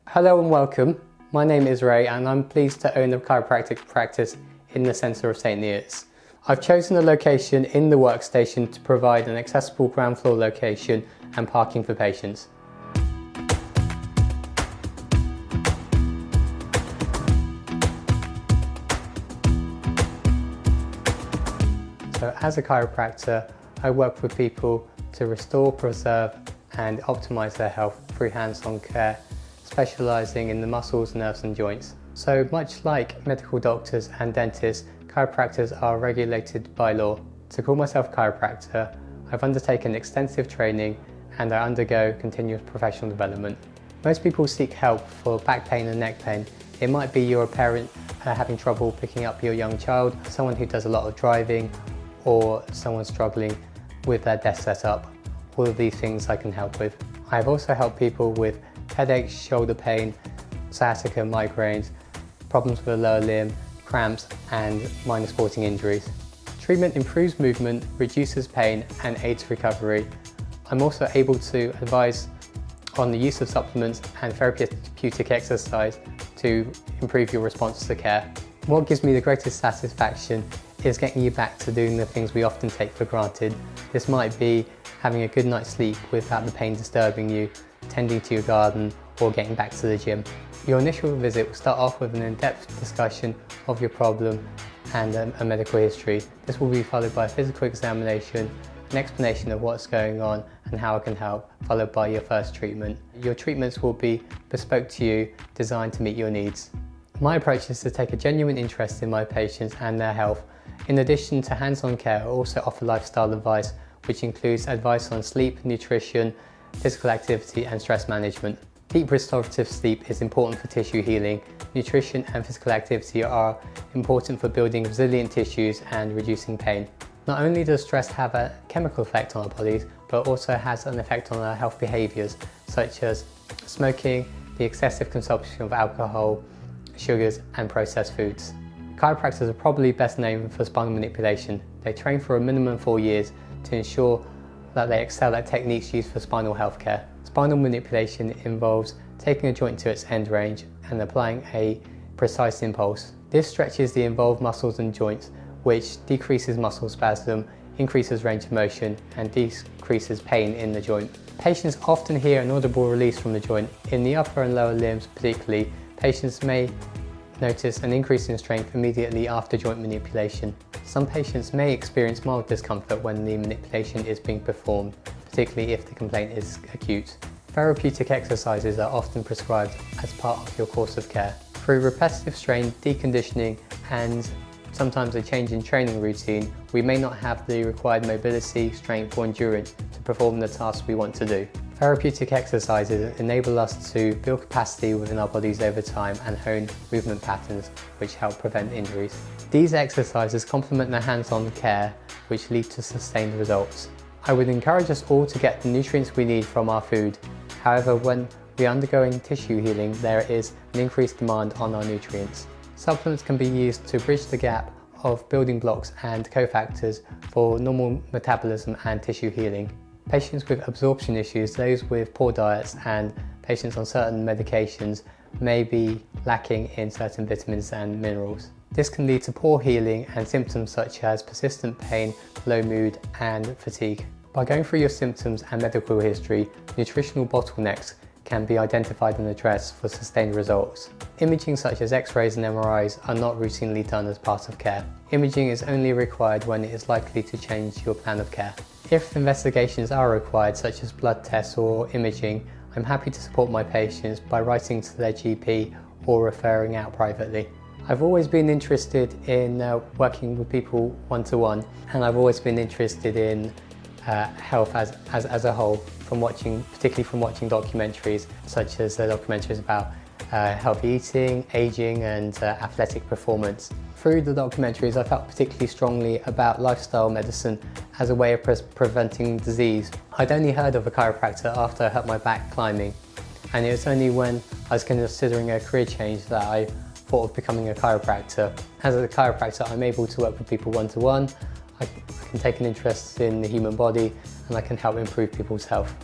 Hello and welcome. My name is Ray and I'm pleased to own a chiropractic practice in the centre of St Neots. I've chosen a location in the workstation to provide an accessible ground floor location and parking for patients. So as a chiropractor, I work with people to restore, preserve and optimise their health through hands-on care, specialising in the muscles, nerves and joints. So much like medical doctors and dentists, chiropractors are regulated by law. To call myself a chiropractor, I've undertaken extensive training and I undergo continuous professional development. Most people seek help for back pain and neck pain. It might be you're a parent having trouble picking up your young child, someone who does a lot of driving, or someone struggling with their desk setup. All of these things I can help with. I've also helped people with headaches, shoulder pain, sciatica, migraines, problems with the lower limb, cramps and minor sporting injuries. Treatment improves movement, reduces pain and aids recovery. I'm also able to advise on the use of supplements and therapeutic exercise to improve your response to care. What gives me the greatest satisfaction is getting you back to doing the things we often take for granted. This might be having a good night's sleep without the pain disturbing you, tending to your garden or getting back to the gym. Your initial visit will start off with an in-depth discussion of your problem and a medical history. This will be followed by a physical examination, an explanation of what's going on and how I can help, followed by your first treatment. Your treatments will be bespoke to you, designed to meet your needs. My approach is to take a genuine interest in my patients and their health. In addition to hands-on care, I also offer lifestyle advice, which includes advice on sleep, nutrition, physical activity and stress management. Deep restorative sleep is important for tissue healing. Nutrition and physical activity are important for building resilient tissues and reducing pain. Not only does stress have a chemical effect on our bodies, but also has an effect on our health behaviours, such as smoking, the excessive consumption of alcohol, sugars and processed foods. Chiropractors are probably best known for spinal manipulation. They train for a minimum 4 years to ensure that they excel at techniques used for spinal health care. Spinal manipulation involves taking a joint to its end range and applying a precise impulse. This stretches the involved muscles and joints, which decreases muscle spasm, increases range of motion and decreases pain in the joint. Patients often hear an audible release from the joint. In the upper and lower limbs particularly, patients may notice an increase in strength immediately after joint manipulation. Some patients may experience mild discomfort when the manipulation is being performed, particularly if the complaint is acute. Therapeutic exercises are often prescribed as part of your course of care. Through repetitive strain, deconditioning and sometimes a change in training routine, we may not have the required mobility, strength or endurance to perform the tasks we want to do. Therapeutic exercises enable us to build capacity within our bodies over time and hone movement patterns which help prevent injuries. These exercises complement the hands-on care which lead to sustained results. I would encourage us all to get the nutrients we need from our food. However, when we are undergoing tissue healing, there is an increased demand on our nutrients. Supplements can be used to bridge the gap of building blocks and cofactors for normal metabolism and tissue healing. Patients with absorption issues, those with poor diets and patients on certain medications may be lacking in certain vitamins and minerals. This can lead to poor healing and symptoms such as persistent pain, low mood and fatigue. By going through your symptoms and medical history, nutritional bottlenecks can be identified and addressed for sustained results. Imaging such as X-rays and MRIs are not routinely done as part of care. Imaging is only required when it is likely to change your plan of care. If investigations are required, such as blood tests or imaging, I'm happy to support my patients by writing to their GP or referring out privately. I've always been interested in working with people one-to-one, and I've always been interested in health as a whole, particularly from watching documentaries such as documentaries about healthy eating, aging and athletic performance. Through the documentaries I felt particularly strongly about lifestyle medicine as a way of preventing disease. I'd only heard of a chiropractor after I hurt my back climbing, and it was only when I was considering a career change that I thought of becoming a chiropractor. As a chiropractor I'm able to work with people one-to-one, I can take an interest in the human body and I can help improve people's health.